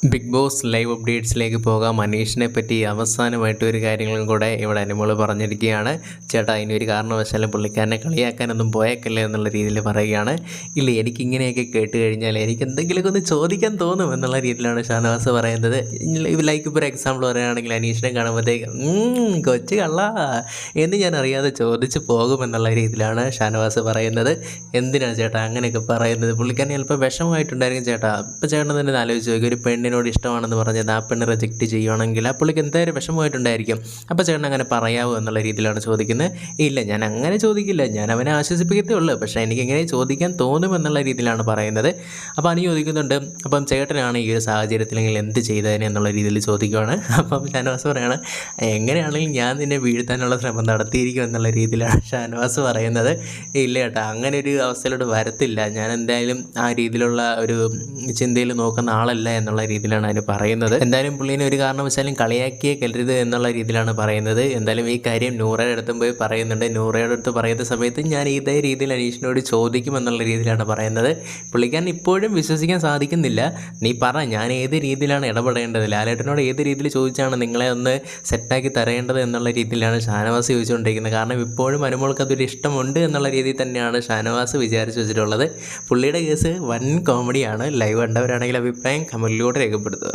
Big boss live അപ്ഡേറ്റ്സിലേക്ക് പോകാം. മനീഷിനെ പറ്റി അവസാനമായിട്ട് ഒരു കാര്യങ്ങളും കൂടെ ഇവിടെ അനുമോള് പറഞ്ഞിരിക്കുകയാണ്. ചേട്ടാ, ഇനിയൊരു കാരണവശാലും പുള്ളിക്കാരനെ കളിയാക്കാനൊന്നും പോയേക്കല്ലേ എന്നുള്ള രീതിയിൽ പറയുകയാണ്. ഇല്ല, എനിക്കിങ്ങനെയൊക്കെ കേട്ട് കഴിഞ്ഞാൽ എനിക്ക് എന്തെങ്കിലുമൊക്കെ ഒന്ന് ചോദിക്കാൻ തോന്നും എന്നുള്ള രീതിയിലാണ് ഷാനവാസ് പറയുന്നത്. ലൈക്ക് ഇപ്പോൾ ഒരു എക്സാമ്പിൾ പറയുകയാണെങ്കിൽ അനീഷിനെ കാണുമ്പോഴത്തേക്ക് കൊച്ചു കള്ള എന്ന് ഞാൻ അറിയാതെ ചോദിച്ച് പോകുമെന്നുള്ള രീതിയിലാണ് ഷാനവാസ് പറയുന്നത്. എന്തിനാണ് ചേട്ടാ അങ്ങനെയൊക്കെ പറയുന്നത്? പുള്ളിക്കാരൻ ചിലപ്പോൾ വിഷമമായിട്ടുണ്ടായിരിക്കും ചേട്ടാ. ഇപ്പോൾ ചേട്ടൻ തന്നെ ആലോചിച്ച് നോക്കി, ഒരു പെണ്ണിനോട് ഇഷ്ടമാണെന്ന് പറഞ്ഞത് ആ പെണ്ണ് റിജക്റ്റ് ചെയ്യുകയാണെങ്കിൽ ആ പുള്ളിക്ക് എന്തായാലും വിഷമമായിട്ടുണ്ടായിരിക്കും. അപ്പോൾ ചേട്ടൻ അങ്ങനെ പറയാവോ എന്നുള്ള രീതിയിലാണ് ചോദിക്കുന്നത്. ഇല്ല, ഞാൻ അങ്ങനെ ചോദിക്കില്ല, ഞാൻ അവനെ ആശ്വസിപ്പിക്കത്തേ ഉള്ളൂ, പക്ഷേ എനിക്ക് എങ്ങനെ ചോദിക്കാൻ തോന്നുമെന്നുള്ള രീതിയിലാണ് പറയുന്നത്. അപ്പോൾ അനു ചോദിക്കുന്നുണ്ട്, അപ്പം ചേട്ടനാണ് ഈ ഒരു സാഹചര്യത്തിലെങ്കിൽ എന്ത് ചെയ്തതിന് എന്നുള്ള രീതിയിൽ ചോദിക്കുകയാണ്. അപ്പം ഷാനവാസ് പറയുകയാണ്, എങ്ങനെയാണെങ്കിലും ഞാൻ നിന്നെ വീഴ്ത്താനുള്ള ശ്രമം നടത്തിയിരിക്കും എന്നുള്ള രീതിയിലാണ് ഷാനവാസ് പറയുന്നത്. ഇല്ല ചേട്ടാ, അങ്ങനെ ഒരു അവസ്ഥയിലോട്ട് വരത്തില്ല, ഞാൻ എന്തായാലും ആ രീതിയിലുള്ള ഒരു ചിന്തയിൽ നോക്കുന്ന ആളല്ല എന്നുള്ള രീതിയിലാണ് അതിന് പറയുന്നത്. എന്തായാലും പുള്ളീനെ ഒരു കാരണവശാലും കളിയാക്കിയേ കരുത് എന്നുള്ള രീതിയിലാണ് പറയുന്നത്. എന്തായാലും ഈ കാര്യം നൂറയുടെ അടുത്തും പോയി പറയുന്നുണ്ട്. നൂറയുടെ അടുത്ത് പറയുന്ന സമയത്ത് ഞാൻ ഇതേ രീതിയിൽ അനീഷിനോട് ചോദിക്കുമെന്നുള്ള രീതിയിലാണ് പറയുന്നത്. പുള്ളിക്കാരൻ ഇപ്പോഴും വിശ്വസിക്കാൻ സാധിക്കുന്നില്ല. നീ പറ, ഞാൻ ഏത് രീതിയിലാണ് ഇടപെടേണ്ടത്, ലാലേട്ടനോട് ഏത് രീതിയിൽ ചോദിച്ചാണ് നിങ്ങളെ ഒന്ന് സെറ്റാക്കി തരേണ്ടത് എന്നുള്ള രീതിയിലാണ് ഷാനവാസ് ചോദിച്ചുകൊണ്ടിരിക്കുന്നത്. കാരണം ഇപ്പോഴും അനുമോൾക്ക് അതൊരു ഇഷ്ടമുണ്ട് എന്നുള്ള രീതിയിൽ തന്നെയാണ് ഷാനവാസ് വിചാരിച്ചു വെച്ചിട്ടുള്ളത്. പുള്ളിയുടെ കേസ് വൻ കോമഡിയാണ്. ലൈവ് കണ്ടവരാണെങ്കിൽ അഭിപ്രായം കമൻറ്റിലൂടെ രേഖപ്പെടുത്തുക.